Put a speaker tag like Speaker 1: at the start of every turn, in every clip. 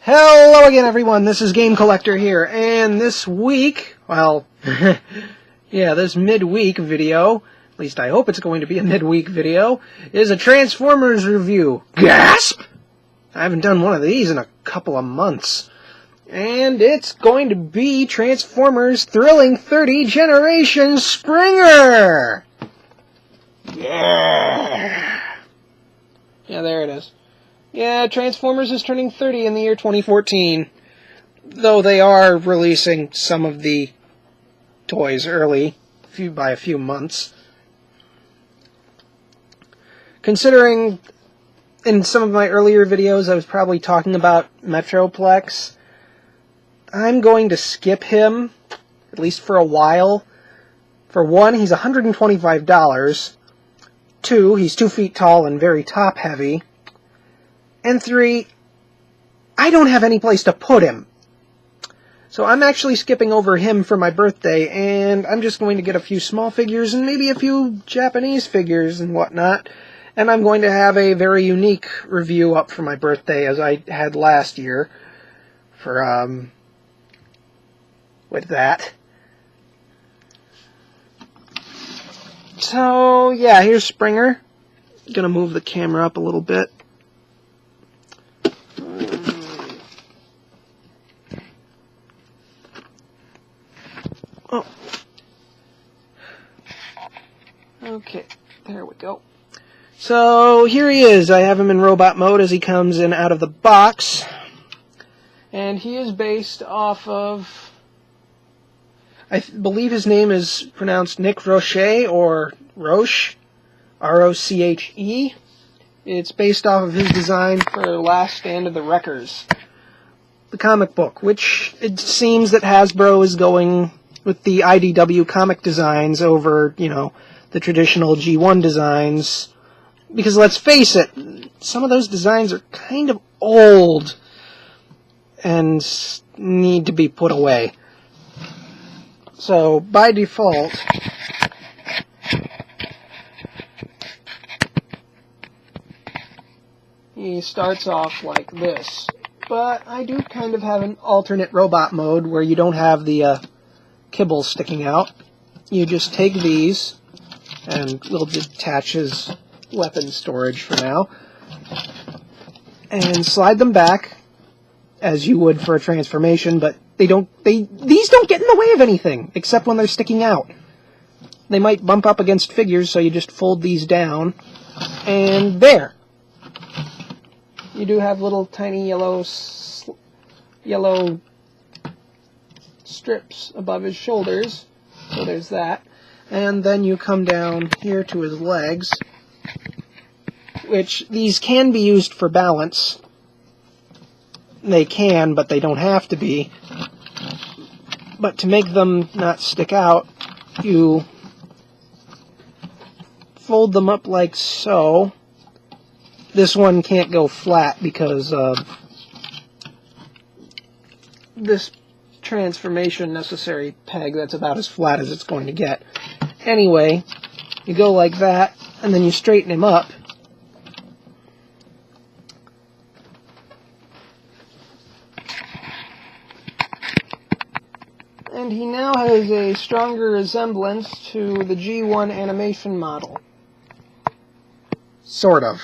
Speaker 1: Hello again, everyone. This is Game Collector here, and this week, well, yeah, this midweek video, at least I hope it's going to be a midweek video, is a Transformers review. Gasp! I haven't done one of these in a couple of months. And it's going to be Transformers Thrilling 30 Generation Springer! Yeah! Yeah, there it is. Yeah, Transformers is turning 30 in the year 2014, though they are releasing some of the toys early, by a few months. Considering in some of my earlier videos I was probably talking about Metroplex, I'm going to skip him, at least for a while. For one, he's $125. Two, he's 2 feet tall and very top-heavy. And three, I don't have any place to put him. So I'm actually skipping over him for my birthday, and I'm just going to get a few small figures and maybe a few Japanese figures and whatnot. And I'm going to have a very unique review up for my birthday, as I had last year, for, with that. So, yeah, here's Springer. Gonna move the camera up a little bit. Oh. Okay, there we go. So, here he is. I have him in robot mode as he comes in out of the box. And he is based off of, I believe his name is pronounced Nick Roche, or Roche, R-O-C-H-E. It's based off of his design for Last Stand of the Wreckers, the comic book, which it seems that Hasbro is going with the IDW comic designs over, you know, the traditional G1 designs. Because let's face it, some of those designs are kind of old and need to be put away. So, by default, he starts off like this. But I do kind of have an alternate robot mode where you don't have the kibble sticking out. You just take these, and we'll detach his weapon storage for now, and slide them back as you would for a transformation, but these don't get in the way of anything, except when they're sticking out. They might bump up against figures, so you just fold these down, and there. You do have little tiny yellow strips above his shoulders, so there's that. And then you come down here to his legs, which these can be used for balance. They can, but they don't have to be. But to make them not stick out, you fold them up like so. This one can't go flat because of this transformation necessary peg. That's about as flat as it's going to get. Anyway, you go like that, and then you straighten him up. And he now has a stronger resemblance to the G1 animation model. Sort of.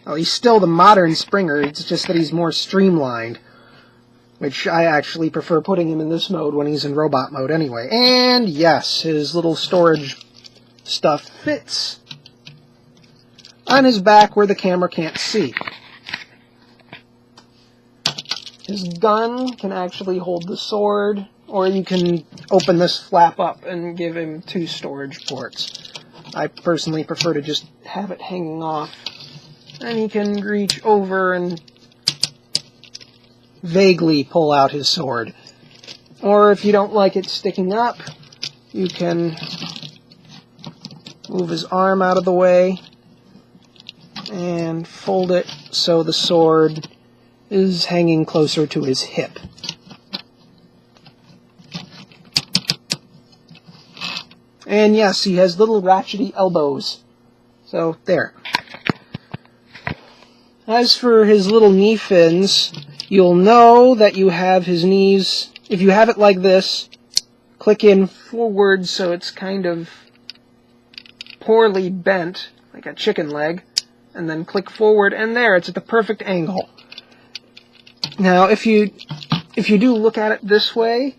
Speaker 1: Well, he's still the modern Springer, it's just that he's more streamlined. Which I actually prefer putting him in this mode when he's in robot mode anyway. And yes, his little storage stuff fits on his back where the camera can't see. His gun can actually hold the sword, or you can open this flap up and give him 2 storage ports. I personally prefer to just have it hanging off. And he can reach over and vaguely pull out his sword. Or if you don't like it sticking up, you can move his arm out of the way and fold it so the sword is hanging closer to his hip. And yes, he has little ratchety elbows. So, there. As for his little knee fins, you'll know that you have his knees. If you have it like this, click in forward so it's kind of poorly bent, like a chicken leg, and then click forward, and there, it's at the perfect angle. Now, if you do look at it this way,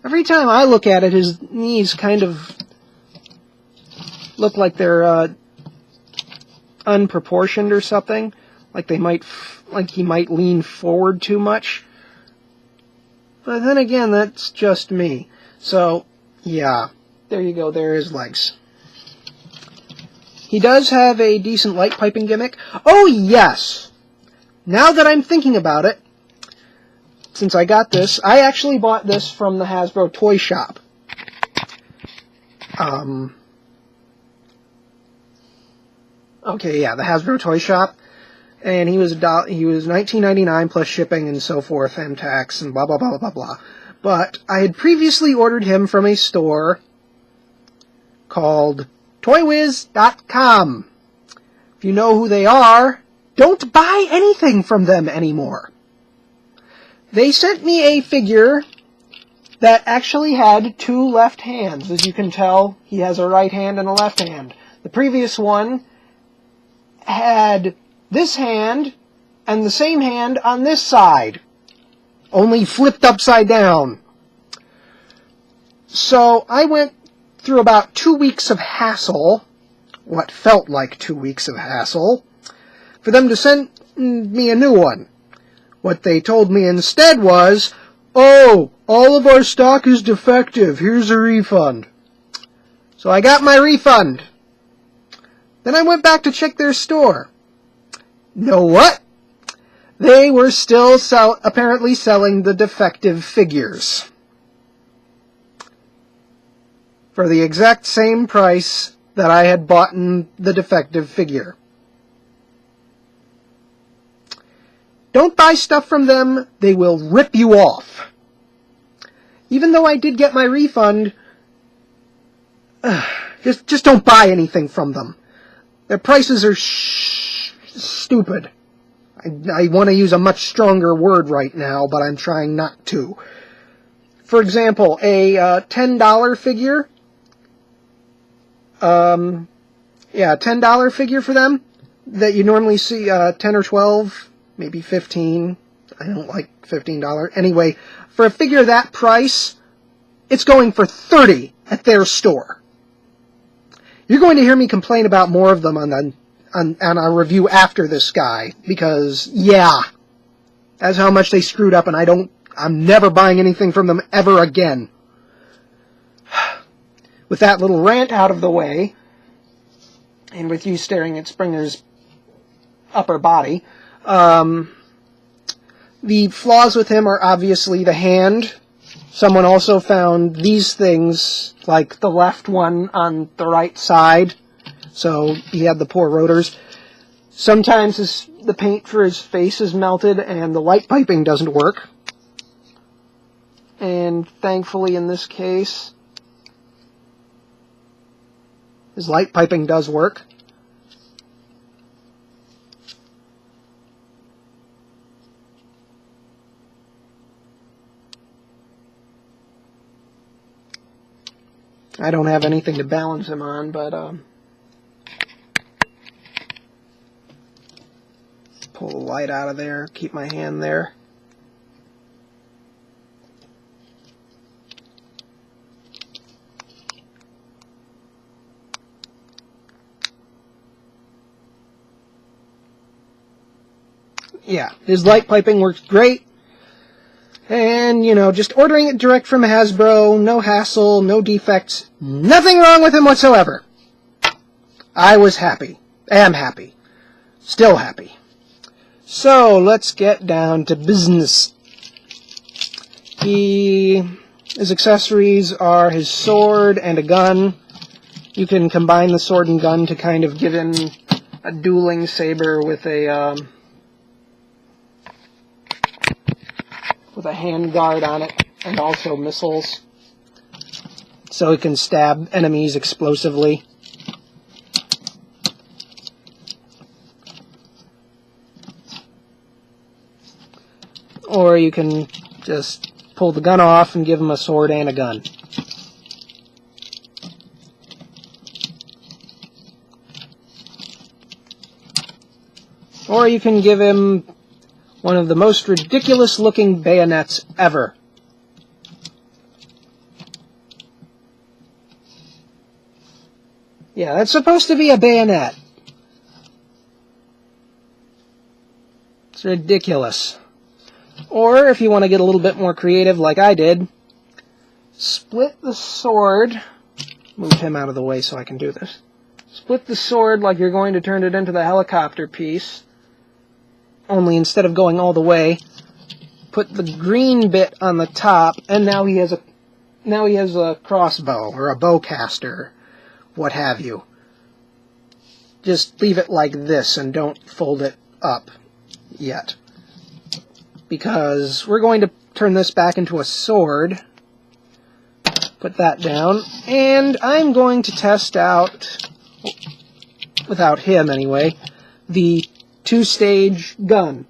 Speaker 1: every time I look at it, his knees kind of look like they're unproportioned or something, like he might lean forward too much. But then again, that's just me. So, yeah, there you go, there are his legs. He does have a decent light piping gimmick. Oh, yes! Now that I'm thinking about it, since I got this, I actually bought this from the Hasbro toy shop. Okay, yeah, the Hasbro toy shop. And he was $19.99 plus shipping and so forth, and tax, and blah, blah, blah, blah, blah. But I had previously ordered him from a store called toywiz.com. If you know who they are, don't buy anything from them anymore. They sent me a figure that actually had two left hands. As you can tell, he has a right hand and a left hand. The previous one had this hand and the same hand on this side, only flipped upside down. So I went through about 2 weeks of hassle, what felt like 2 weeks of hassle, for them to send me a new one. What they told me instead was, "Oh, all of our stock is defective, here's a refund." So I got my refund. Then I went back to check their store. Know what? They were still apparently selling the defective figures for the exact same price that I had bought the defective figure. Don't buy stuff from them, they will rip you off. Even though I did get my refund, just don't buy anything from them. Their prices are stupid. I want to use a much stronger word right now, but I'm trying not to. For example, a $10 figure. $10 figure for them that you normally see 10 or 12, maybe 15. I don't like $15. Anyway, for a figure that price, it's going for $30 at their store. You're going to hear me complain about more of them on a review after this guy, because, yeah, that's how much they screwed up, and I'm never buying anything from them ever again. With that little rant out of the way, and with you staring at Springer's upper body, the flaws with him are obviously the hand. Someone also found these things, like the left one on the right side, so he had the poor rotors. Sometimes the paint for his face is melted and the light piping doesn't work. And thankfully in this case, his light piping does work. I don't have anything to balance him on, but pull the light out of there, keep my hand there. Yeah, his light piping works great. And, you know, just ordering it direct from Hasbro, no hassle, no defects, nothing wrong with him whatsoever. I was happy. Am happy. Still happy. So, let's get down to business. His accessories are his sword and a gun. You can combine the sword and gun to kind of give him a dueling saber with a hand guard on it, and also missiles, so it can stab enemies explosively. or you can just pull the gun off and give him a sword and a gun. Or you can give him one of the most ridiculous looking bayonets ever. Yeah, that's supposed to be a bayonet. It's ridiculous. Or, if you want to get a little bit more creative like I did, split the sword. Move him out of the way so I can do this. Split the sword like you're going to turn it into the helicopter piece. Only instead of going all the way, put the green bit on the top, and now he has a crossbow or a bowcaster, what have you. Just leave it like this and don't fold it up yet, because we're going to turn this back into a sword. Put that down, and I'm going to test out, without him anyway, the two-stage gun.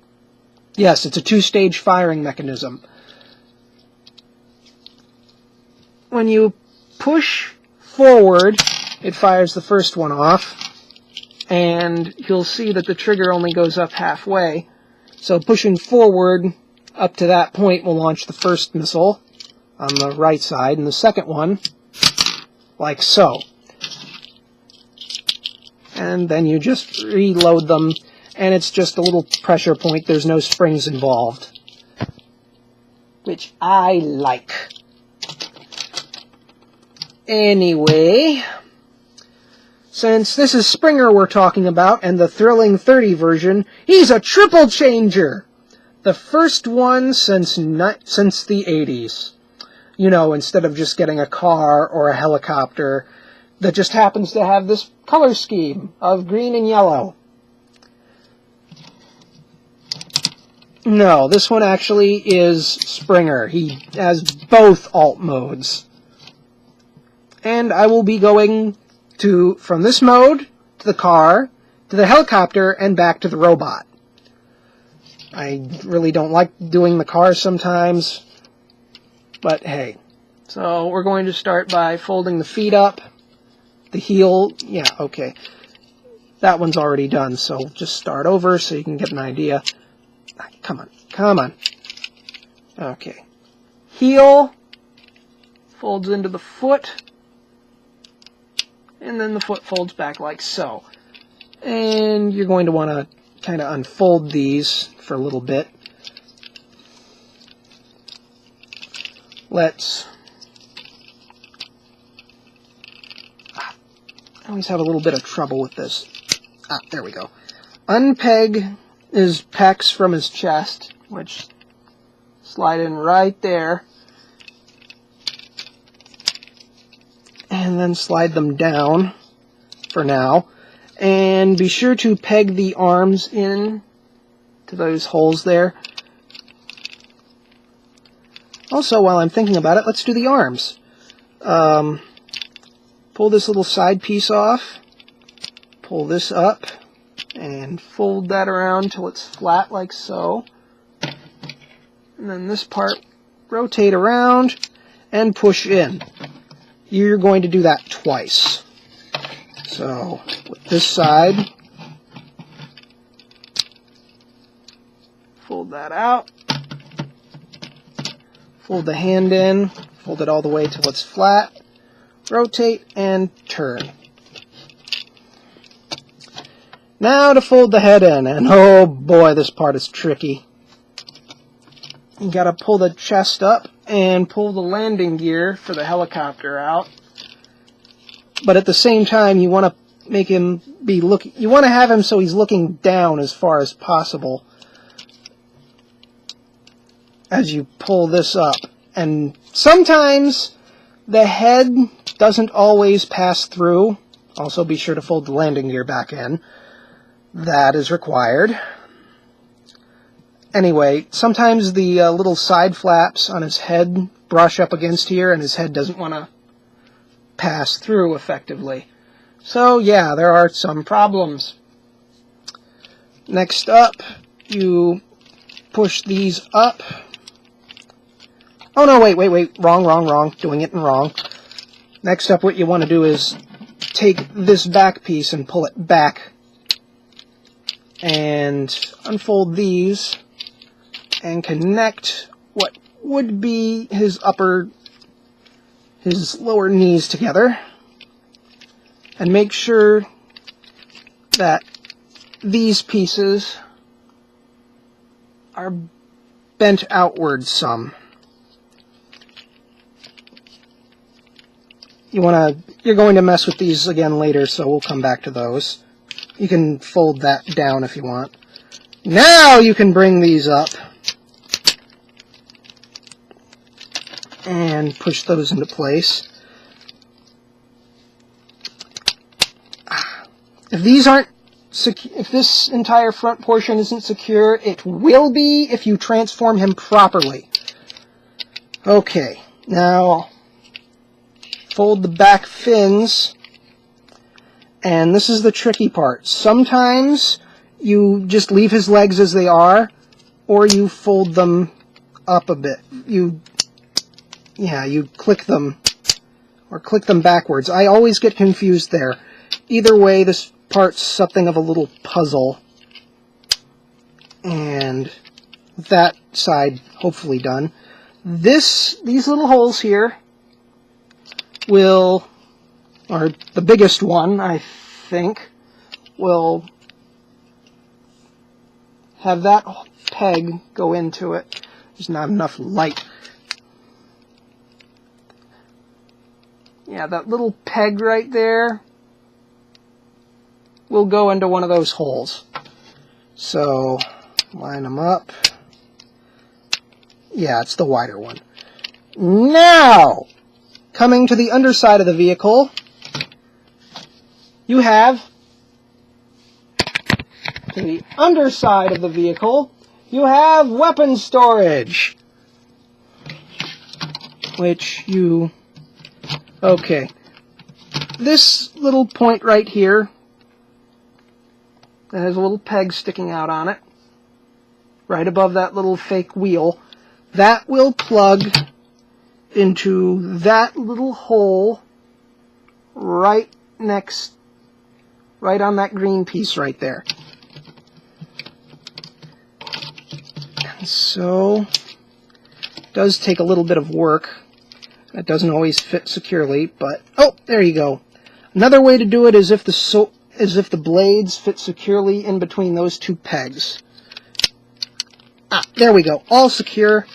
Speaker 1: Yes, it's a two-stage firing mechanism. When you push forward, it fires the first one off, and you'll see that the trigger only goes up halfway. So pushing forward up to that point will launch the first missile on the right side, and the second one, like so. And then you just reload them, and it's just a little pressure point. There's no springs involved, which I like. Anyway, since this is Springer we're talking about, and the Thrilling 30 version, he's a triple changer! The first one since the 80s. You know, instead of just getting a car or a helicopter that just happens to have this color scheme of green and yellow. No, this one actually is Springer. He has both alt modes. And I will be going from this mode to the car, to the helicopter, and back to the robot. I really don't like doing the car sometimes, but hey. So we're going to start by folding the feet up, the heel, yeah, okay. That one's already done, so just start over so you can get an idea. Come on, come on. Okay. Heel folds into the foot, and then the foot folds back like so. And you're going to want to kind of unfold these for a little bit. I always have a little bit of trouble with this. There we go. Unpeg his pecs from his chest, which slide in right there. And then slide them down for now. And be sure to peg the arms in to those holes there. Also, while I'm thinking about it, let's do the arms. Pull this little side piece off. Pull this up. And fold that around till it's flat like so. And then this part, rotate around and push in. You're going to do that twice. So, with this side, fold that out, fold the hand in, fold it all the way till it's flat, rotate, and turn. Now to fold the head in, and oh boy, this part is tricky. You gotta pull the chest up and pull the landing gear for the helicopter out. But at the same time, you want to make him be looking. You want to have him so he's looking down as far as possible as you pull this up. And sometimes the head doesn't always pass through. Also, be sure to fold the landing gear back in. That is required. Anyway, sometimes the little side flaps on his head brush up against here, and his head doesn't want to pass through effectively. So yeah, there are some problems. Next up, you push these up. Oh no, wait, wrong. Doing it wrong. Next up, what you want to do is take this back piece and pull it back and unfold these and connect what would be his lower knees together, and make sure that these pieces are bent outward some. You're going to mess with these again later, so we'll come back to those. You can fold that down if you want. Now you can bring these up and push those into place. If this entire front portion isn't secure, it will be if you transform him properly. Okay, now fold the back fins, and this is the tricky part. Sometimes you just leave his legs as they are, or you fold them up a bit. You click them, or click them backwards. I always get confused there. Either way, this part's something of a little puzzle. And that side hopefully done. These little holes here will, or the biggest one, I think, will have that peg go into it. There's not enough light. Yeah, that little peg right there will go into one of those holes. So, line them up. Yeah, it's the wider one. Now, coming to the underside of the vehicle, you have weapon storage. Okay. This little point right here that has a little peg sticking out on it, right above that little fake wheel, that will plug into that little hole right on that green piece right there. And so, it does take a little bit of work. That doesn't always fit securely, but oh, there you go. Another way to do it is if the blades fit securely in between those two pegs. There we go. All secure.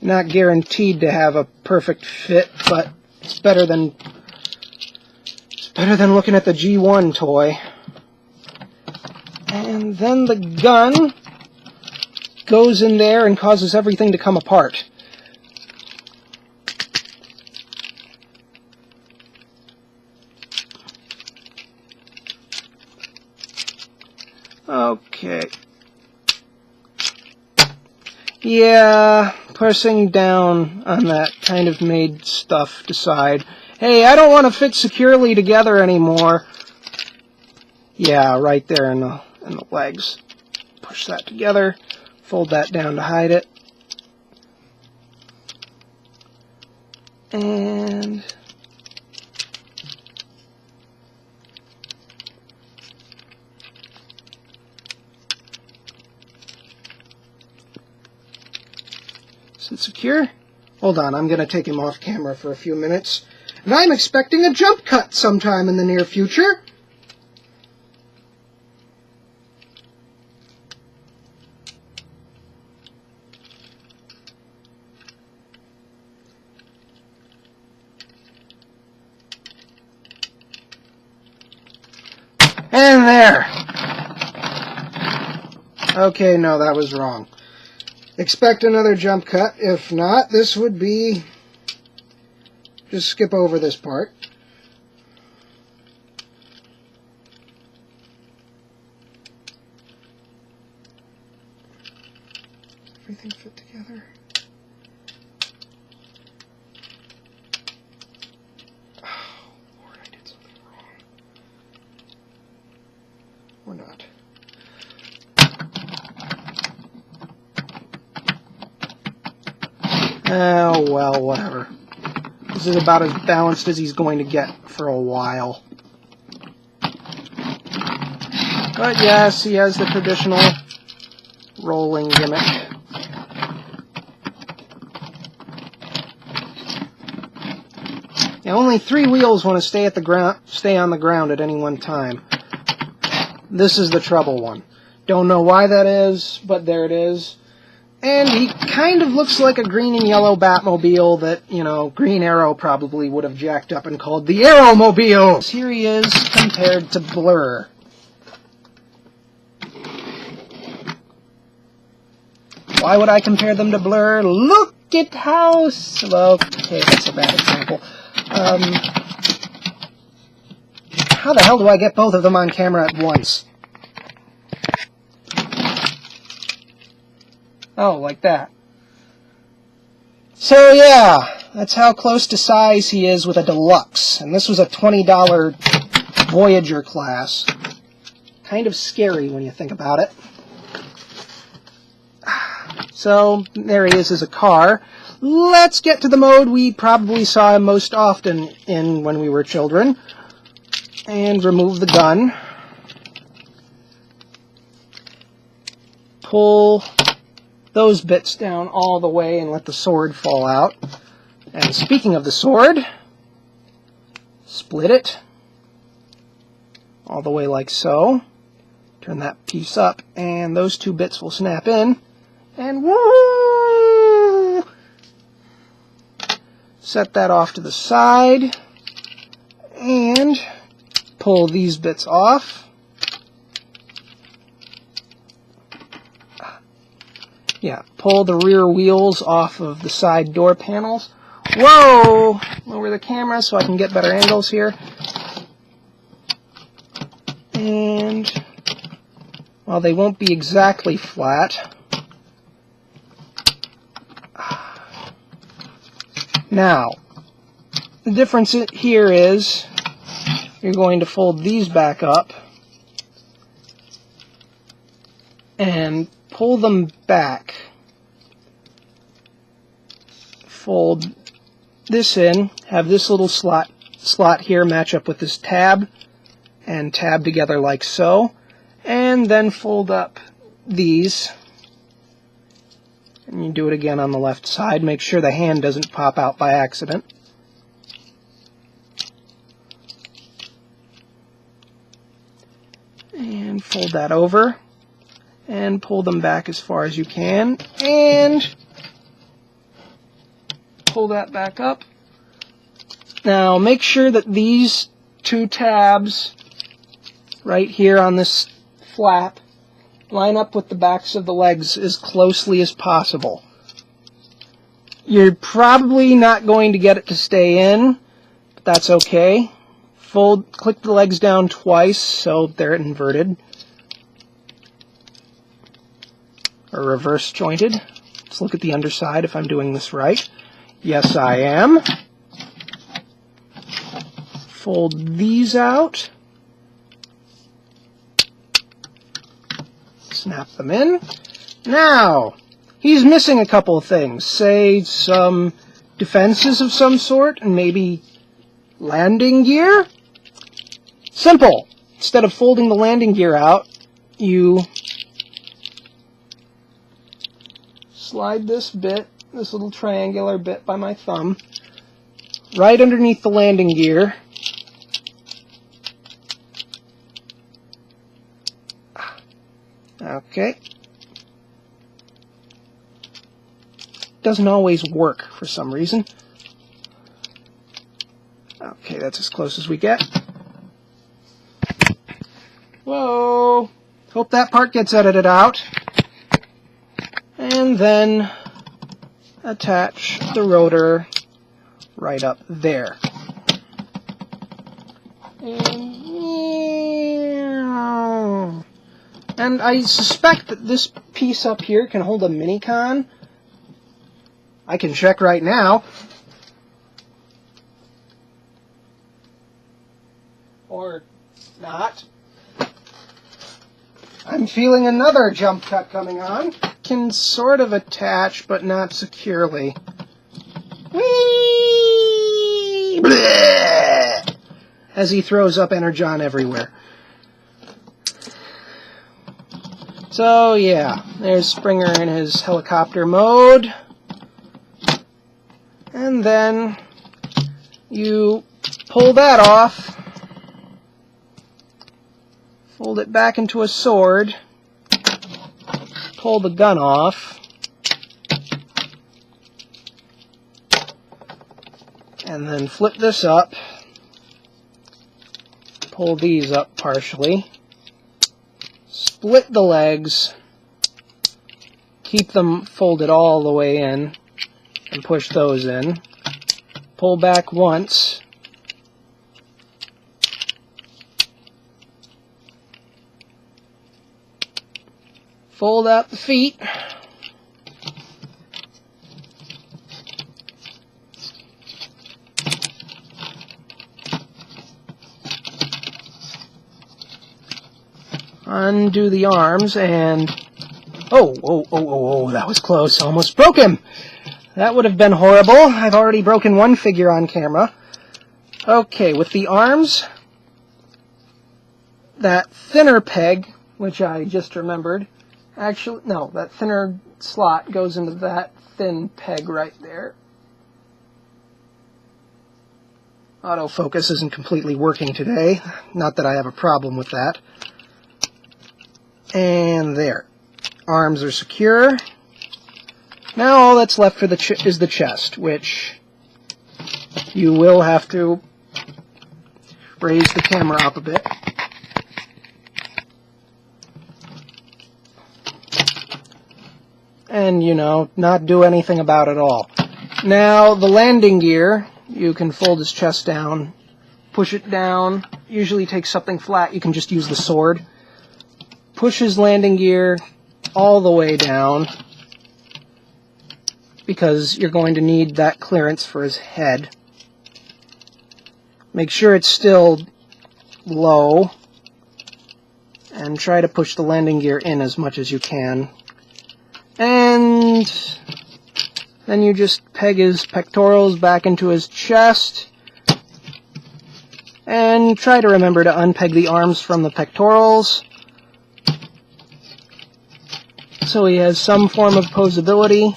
Speaker 1: Not guaranteed to have a perfect fit, but it's better than looking at the G1 toy. And then the gun goes in there and causes everything to come apart. Okay. Yeah, pressing down on that kind of made stuff decide, hey, I don't want to fit securely together anymore. Yeah, right there in the legs. Push that together, fold that down to hide it. And is it secure? Hold on, I'm going to take him off camera for a few minutes. And I'm expecting a jump cut sometime in the near future. And there! Okay, no, that was wrong. Expect another jump cut. If not, this would be... just skip over this part. Everything fit together. Oh, Lord, I did something wrong. Oh, well, whatever. This is about as balanced as he's going to get for a while. But yes, he has the traditional rolling gimmick. Now, only 3 wheels want to stay on the ground at any one time. This is the trouble one. Don't know why that is, but there it is. And he kind of looks like a green and yellow Batmobile that, you know, Green Arrow probably would have jacked up and called the Arrowmobile. Here he is compared to Blur. Why would I compare them to Blur? Look at how... Well, okay, that's a bad example. How the hell do I get both of them on camera at once? Oh, like that. So yeah, that's how close to size he is with a Deluxe. And this was a $20 Voyager class. Kind of scary when you think about it. So, there he is as a car. Let's get to the mode we probably saw him most often in when we were children. And remove the gun. Pull those bits down all the way and let the sword fall out. And speaking of the sword, split it all the way like so. Turn that piece up and those 2 bits will snap in. And woo! Set that off to the side and pull these bits off. Yeah, pull the rear wheels off of the side door panels. Whoa! Lower the camera so I can get better angles here. And, well, they won't be exactly flat. Now, the difference here is you're going to fold these back up and pull them back. Fold this in, have this little slot here match up with this tab, and tab together like so, and then fold up these. And you do it again on the left side. Make sure the hand doesn't pop out by accident. And fold that over. And pull them back as far as you can. And pull that back up. Now make sure that these 2 tabs right here on this flap line up with the backs of the legs as closely as possible. You're probably not going to get it to stay in, but that's okay. Click the legs down twice so they're inverted. Or reverse jointed. Let's look at the underside if I'm doing this right. Yes, I am. Fold these out. Snap them in. Now, he's missing a couple of things. Say, some defenses of some sort, and maybe landing gear? Simple. Instead of folding the landing gear out, you slide this bit, this little triangular bit by my thumb, right underneath the landing gear. Okay. Doesn't always work for some reason. Okay, that's as close as we get. Whoa! Hope that part gets edited out. And then attach the rotor right up there. And I suspect that this piece up here can hold a mini-con. I can check right now. Or not. I'm feeling another jump cut coming on. Can sort of attach, but not securely. bleh, as he throws up energon everywhere. So yeah, there's Springer in his helicopter mode. And then you pull that off, fold it back into a sword, pull the gun off, and then flip this up, pull these up partially, split the legs, keep them folded all the way in, and push those in, pull back once, fold out the feet, undo the arms, and oh, that was close. Almost broke him. That would have been horrible. I've already broken one figure on camera. Okay, with the arms, that thinner peg, which I just remembered, actually, no, that thinner slot goes into that thin peg right there. Autofocus isn't completely working today. Not that I have a problem with that. And there. Arms are secure. Now all that's left for is the chest, which you will have to raise the camera up a bit. And, you know, not do anything about it all. Now, the landing gear, you can fold his chest down, push it down, usually takes something flat, you can just use the sword. Push his landing gear all the way down, because you're going to need that clearance for his head. Make sure it's still low, and try to push the landing gear in as much as you can. And then you just peg his pectorals back into his chest, and try to remember to unpeg the arms from the pectorals, so he has some form of posability.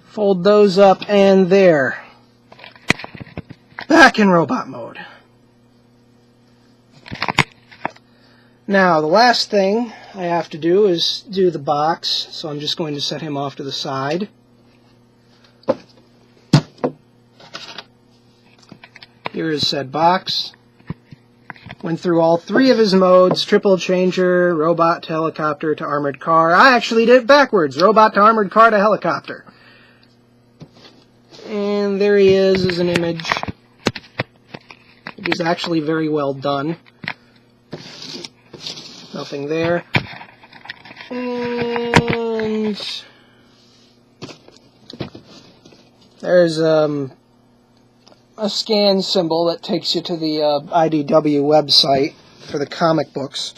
Speaker 1: Fold those up, and there. Back in robot mode. Now, the last thing I have to do is do the box, so I'm just going to set him off to the side. Here is said box. Went through all three of his modes, triple changer, robot to helicopter to armored car. I actually did it backwards, robot to armored car to helicopter. And there he is as an image. It is actually very well done. Nothing there. And there's a scan symbol that takes you to the IDW website for the comic books.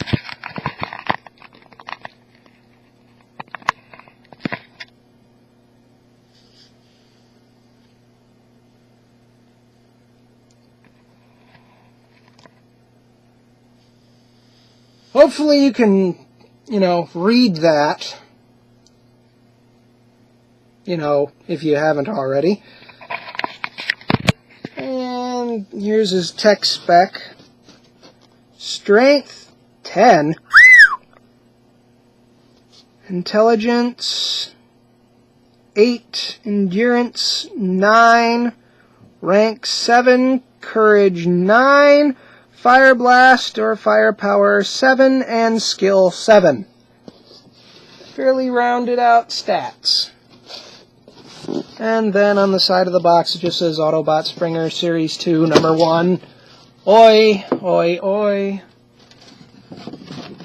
Speaker 1: Hopefully you can, read that, if you haven't already. And here's his tech spec. Strength, 10. Intelligence, 8. Endurance, 9. Rank, 7. Courage, 9. Fire Blast or Firepower, 7. And Skill, 7. Fairly rounded out stats. And then on the side of the box it just says Autobot Springer Series 2, number 1. Oi, oi, oi.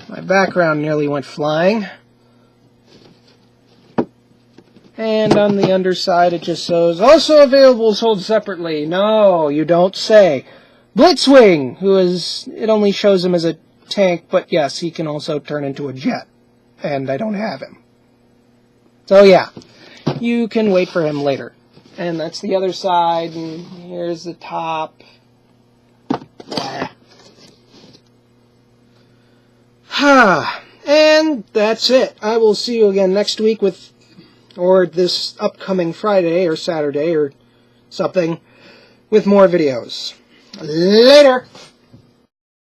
Speaker 1: My background nearly went flying. And on the underside it just says, also available sold separately. No, you don't say. Blitzwing, it only shows him as a tank, but yes, he can also turn into a jet. And I don't have him. So yeah, you can wait for him later. And that's the other side, and here's the top. And that's it. I will see you again next week with, or this upcoming Friday or Saturday or something, with more videos. Later!